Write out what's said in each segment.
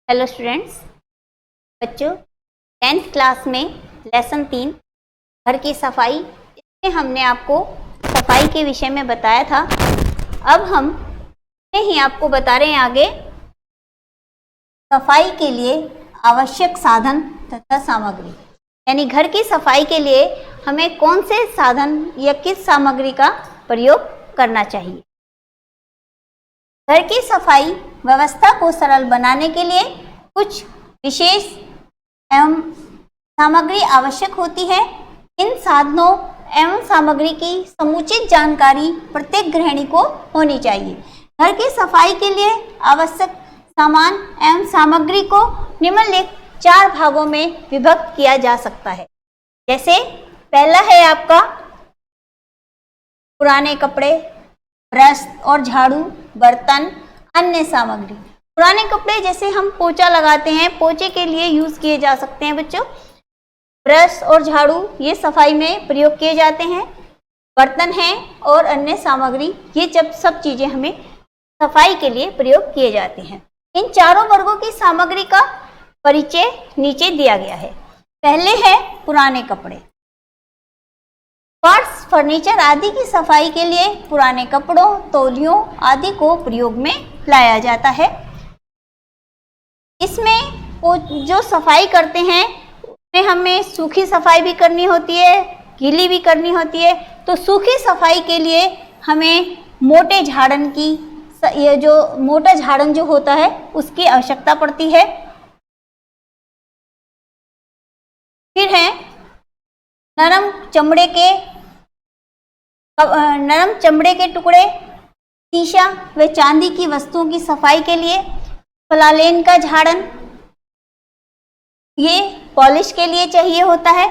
Hello students, बच्चों 10th class में lesson 3 घर की सफाई, इसमें हमने आपको सफाई के विषय में बताया था। अब हम ही आपको बता रहे हैं आगे सफाई के लिए आवश्यक साधन तथा सामग्री, यानी घर की सफाई के लिए हमें कौन से साधन या किस सामग्री का प्रयोग करना चाहिए। घर की सफाई व्यवस्था को सरल बनाने के लिए कुछ विशेष एवं सामग्री आवश्यक होती है। इन साधनों एवं सामग्री की समुचित जानकारी प्रत्येक गृहिणी को होनी चाहिए। घर की सफाई के लिए आवश्यक सामान एवं सामग्री को निम्नलिखित 4 भागों में विभक्त किया जा सकता है। जैसे पहला है आपका पुराने कपड़े, ब्रश और झाड़ू, बर्तन, अन्य सामग्री। पुराने कपड़े जैसे हम पोछा लगाते हैं, पोछे के लिए यूज किए जा सकते हैं बच्चों। ब्रश और झाड़ू ये सफाई में प्रयोग किए जाते हैं। बर्तन हैं और अन्य सामग्री, ये जब सब चीजें हमें सफाई के लिए प्रयोग किए जाते हैं। इन चारों वर्गों की सामग्री का परिचय नीचे दिया गया है। पहले है पुराने कपड़े। फर्श, फर्नीचर आदि की सफाई के लिए पुराने कपड़ों, तौलियों आदि को प्रयोग में लाया जाता है। इसमें जो सफाई करते हैं उसमें हमें सूखी सफाई भी करनी होती है, गीली भी करनी होती है। तो सूखी सफाई के लिए हमें मोटे झाड़न की, ये जो मोटा झाड़न जो होता है उसकी आवश्यकता पड़ती है। फिर है नरम चमड़े के टुकड़े, शीशा व चांदी की वस्तुओं की सफाई के लिए पलालेन का झाड़न, ये पॉलिश के लिए चाहिए होता है।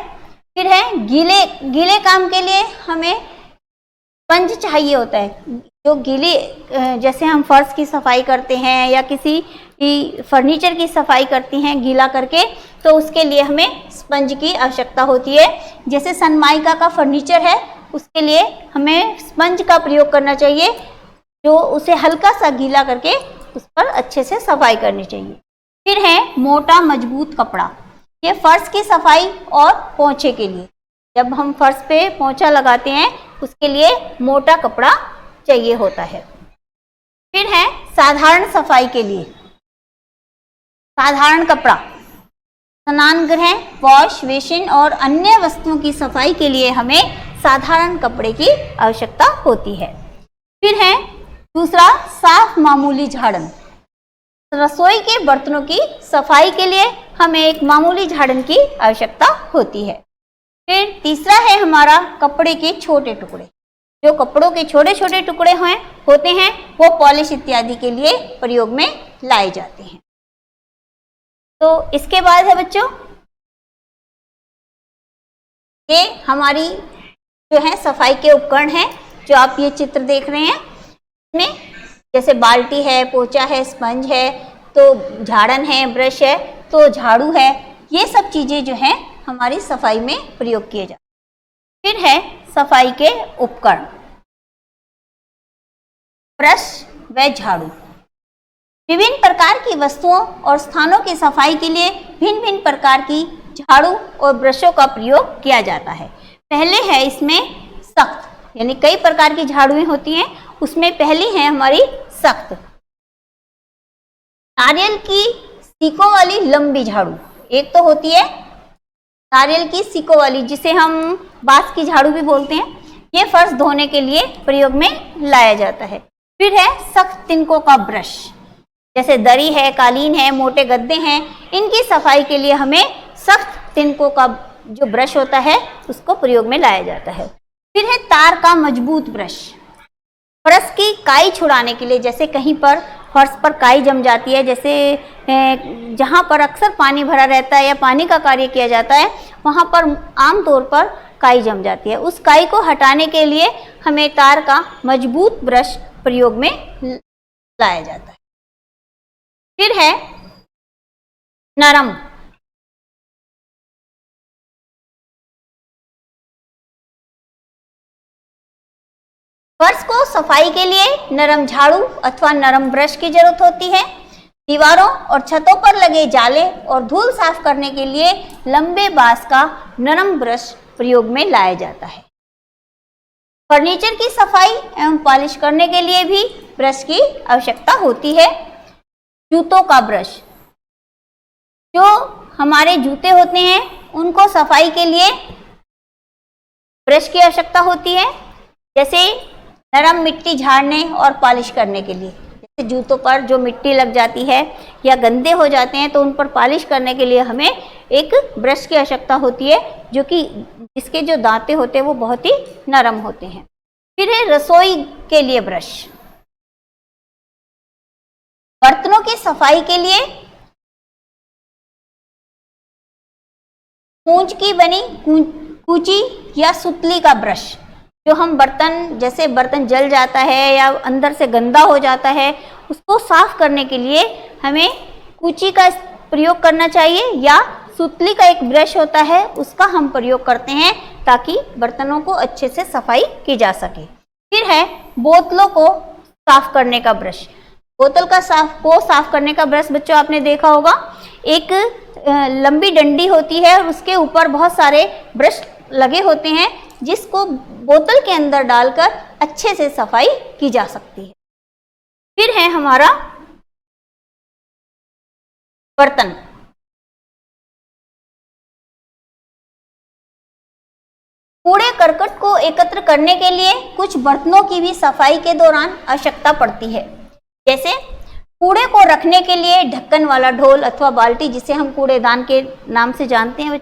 फिर है गीले काम के लिए हमें स्पंज चाहिए होता है। जो गीले, जैसे हम फर्श की सफाई करते हैं या किसी फर्नीचर की सफाई करती हैं गीला करके, तो उसके लिए हमें स्पंज की आवश्यकता होती है। जैसे सनमाइका का फर्नीचर है, उसके लिए हमें स्पंज का प्रयोग करना चाहिए, जो उसे हल्का सा गीला करके उस पर अच्छे से सफाई करनी चाहिए। फिर है मोटा मजबूत कपड़ा, ये फर्श की सफाई और पोंछे के लिए, जब हम फर्श पे पोंछा लगाते हैं उसके लिए मोटा कपड़ा चाहिए होता है। फिर है साधारण सफाई के लिए साधारण कपड़ा, स्नानगृह, वॉश बेसिन और अन्य वस्तुओं की सफाई के लिए हमें साधारण कपड़े की आवश्यकता होती है। फिर है दूसरा साफ मामूली झाड़न, रसोई के बर्तनों की सफाई के लिए हमें एक मामूली झाड़न की आवश्यकता होती है। फिर तीसरा है हमारा कपड़े के छोटे टुकड़े, जो कपड़ों के छोटे छोटे टुकड़े होते हैं वो पॉलिश इत्यादि के लिए प्रयोग में लाए जाते हैं। तो इसके बाद है बच्चों, ये हमारी जो है सफाई के उपकरण हैं, जो आप ये चित्र देख रहे हैं। इसमें जैसे बाल्टी है, पोछा है, स्पंज है, तो झाड़न है, ब्रश है, तो झाड़ू है, ये सब चीजें जो हैं हमारी सफाई में प्रयोग किए जाते हैं। फिर है सफाई के उपकरण, ब्रश व झाड़ू। विभिन्न प्रकार की वस्तुओं और स्थानों की सफाई के लिए भिन्न भिन्न प्रकार की झाड़ू और ब्रशों का प्रयोग किया जाता है। पहले है इसमें सख्त, यानी कई प्रकार की झाड़ुएं होती हैं, उसमें पहली है हमारी सख्त, नारियल की सीकों वाली लंबी झाड़ू। एक तो होती है नारियल की सीकों वाली, जिसे हम बांस की झाड़ू भी बोलते हैं, ये फर्श धोने के लिए प्रयोग में लाया जाता है। फिर है सख्त तिनकों का ब्रश, जैसे दरी है, कालीन है, मोटे गद्दे हैं, इनकी सफाई के लिए हमें सख्त तिनकों का जो ब्रश होता है उसको प्रयोग में लाया जाता है। फिर है तार का मजबूत ब्रश, फर्श की काई छुड़ाने के लिए, जैसे कहीं पर फर्श पर काई जम जाती है, जैसे जहाँ पर अक्सर पानी भरा रहता है या पानी का कार्य किया जाता है, वहाँ पर आमतौर पर काई जम जाती है, उस काई को हटाने के लिए हमें तार का मजबूत ब्रश प्रयोग में लाया जाता है। फिर है नरम, फर्श को सफाई के लिए नरम झाड़ू अथवा नरम ब्रश की जरूरत होती है। दीवारों और छतों पर लगे जाले और धूल साफ करने के लिए लंबे बांस का नरम ब्रश प्रयोग में लाया जाता है। फर्नीचर की सफाई एवं पॉलिश करने के लिए भी ब्रश की आवश्यकता होती है। जूतों का ब्रश, जो हमारे जूते होते हैं उनको सफाई के लिए ब्रश की आवश्यकता होती है, जैसे नरम मिट्टी झाड़ने और पॉलिश करने के लिए। जैसे जूतों पर जो मिट्टी लग जाती है या गंदे हो जाते हैं तो उन पर पॉलिश करने के लिए हमें एक ब्रश की आवश्यकता होती है, जो कि जिसके जो दांते होते हैं वो बहुत ही नरम होते हैं। फिर है रसोई के लिए ब्रश। बर्तनों की सफाई के लिए कूंच की बनी कूची या सुतली का ब्रश, जो हम बर्तन, जैसे बर्तन जल जाता है या अंदर से गंदा हो जाता है, उसको साफ करने के लिए हमें कूची का प्रयोग करना चाहिए, या सुतली का एक ब्रश होता है उसका हम प्रयोग करते हैं ताकि बर्तनों को अच्छे से सफाई की जा सके। फिर है बोतलों को साफ करने का ब्रश। बोतल का साफ करने का ब्रश बच्चों आपने देखा होगा, एक लंबी डंडी होती है और उसके ऊपर बहुत सारे ब्रश लगे होते हैं, जिसको बोतल के अंदर डालकर अच्छे से सफाई की जा सकती है। फिर है हमारा बर्तन। कूड़े करकट को एकत्र करने के लिए कुछ बर्तनों की भी सफाई के दौरान आवश्यकता पड़ती है। जैसे कूड़े को रखने के लिए ढक्कन वाला ढोल अथवा बाल्टी, जिसे हम कूड़ेदान के नाम से जानते हैं,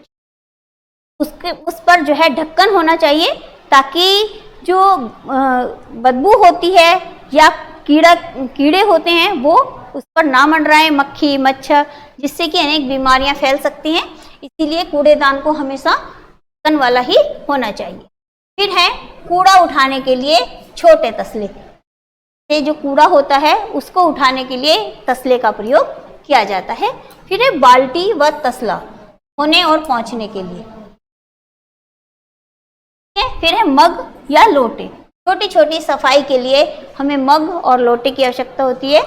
उस पर जो है ढक्कन होना चाहिए, ताकि जो बदबू होती है या कीड़े होते हैं वो उस पर ना मंडराएं, मक्खी मच्छर, जिससे कि अनेक बीमारियां फैल सकती हैं। इसीलिए कूड़ेदान को हमेशा ढक्कन वाला ही होना चाहिए। फिर है कूड़ा उठाने के लिए छोटे तसले। ये जो कूड़ा होता है उसको उठाने के लिए तसले का प्रयोग किया जाता है। फिर है बाल्टी व तसला होने और पहुंचने के लिए। फिर है मग या लोटे। छोटी छोटी सफाई के लिए हमें मग और लोटे की आवश्यकता होती है,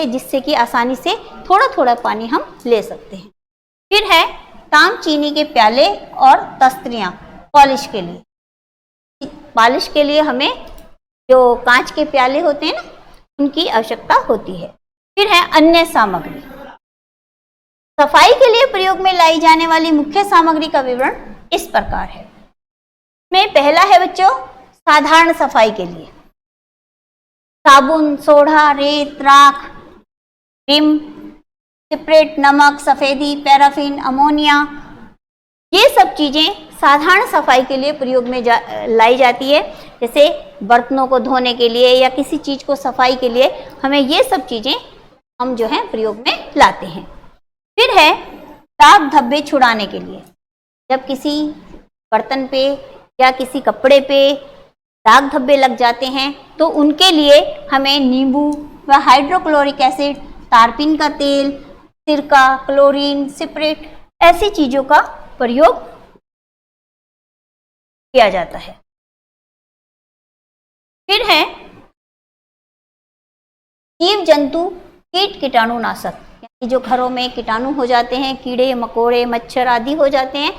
जिससे कि आसानी से थोड़ा थोड़ा पानी हम ले सकते हैं। फिर है ताम चीनी के प्याले और तस्तरियाँ पॉलिश के लिए। पॉलिश के लिए हमें जो कांच के प्याले होते हैं ना, उनकी आवश्यकता होती है। फिर है अन्य सामग्री। सफाई के लिए प्रयोग में लाई जाने वाली मुख्य सामग्री का विवरण इस प्रकार है। में पहला है बच्चों साधारण सफाई के लिए साबुन, सोडा, रेत, राख, विम, सिप्रेट, नमक, सफेदी, पैराफिन, अमोनिया, ये सब चीजें साधारण सफाई के लिए प्रयोग में लाई जाती है। जैसे बर्तनों को धोने के लिए या किसी चीज को सफाई के लिए हमें ये सब चीजें हम जो है प्रयोग में लाते हैं। फिर है दाग धब्बे छुड़ाने के लिए। जब किसी बर्तन पे या किसी कपड़े पे दाग धब्बे लग जाते हैं तो उनके लिए हमें नींबू व हाइड्रोक्लोरिक एसिड, तारपीन का तेल, सिरका, क्लोरीन, सिप्रेट, ऐसी चीजों का प्रयोग किया जाता है। फिर है जीव जंतु कीट कीटाणुनाशक, यानी जो घरों में कीटाणु हो जाते हैं, कीड़े मकोड़े मच्छर आदि हो जाते हैं,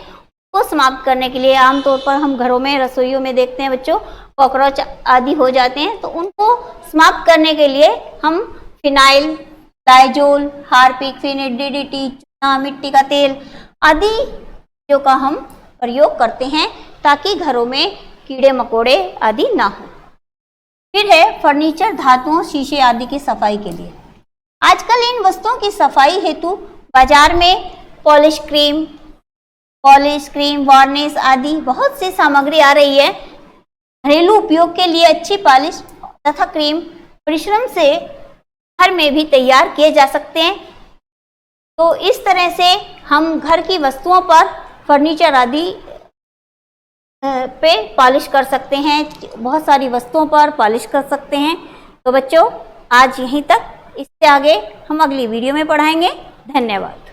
को समाप्त करने के लिए आमतौर पर हम घरों में रसोइयों में देखते हैं बच्चों, कॉकरोच आदि हो जाते हैं, तो उनको समाप्त करने के लिए हम फिनाइल, डाइजोल, हार्पिक, फिनिट, डीडीटी, चूना, मिट्टी का तेल आदि जो का हम प्रयोग करते हैं ताकि घरों में कीड़े मकोड़े आदि ना हो। फिर है फर्नीचर, धातुओं, शीशे आदि की सफाई के लिए। आजकल इन वस्तुओं की सफाई हेतु बाजार में पॉलिश क्रीम, वार्निश आदि बहुत सी सामग्री आ रही है। घरेलू उपयोग के लिए अच्छी पॉलिश तथा क्रीम परिश्रम से घर में भी तैयार किए जा सकते हैं। तो इस तरह से हम घर की वस्तुओं पर, फर्नीचर आदि पे पॉलिश कर सकते हैं, बहुत सारी वस्तुओं पर पॉलिश कर सकते हैं। तो बच्चों आज यहीं तक, इससे आगे हम अगली वीडियो में पढ़ाएंगे। धन्यवाद।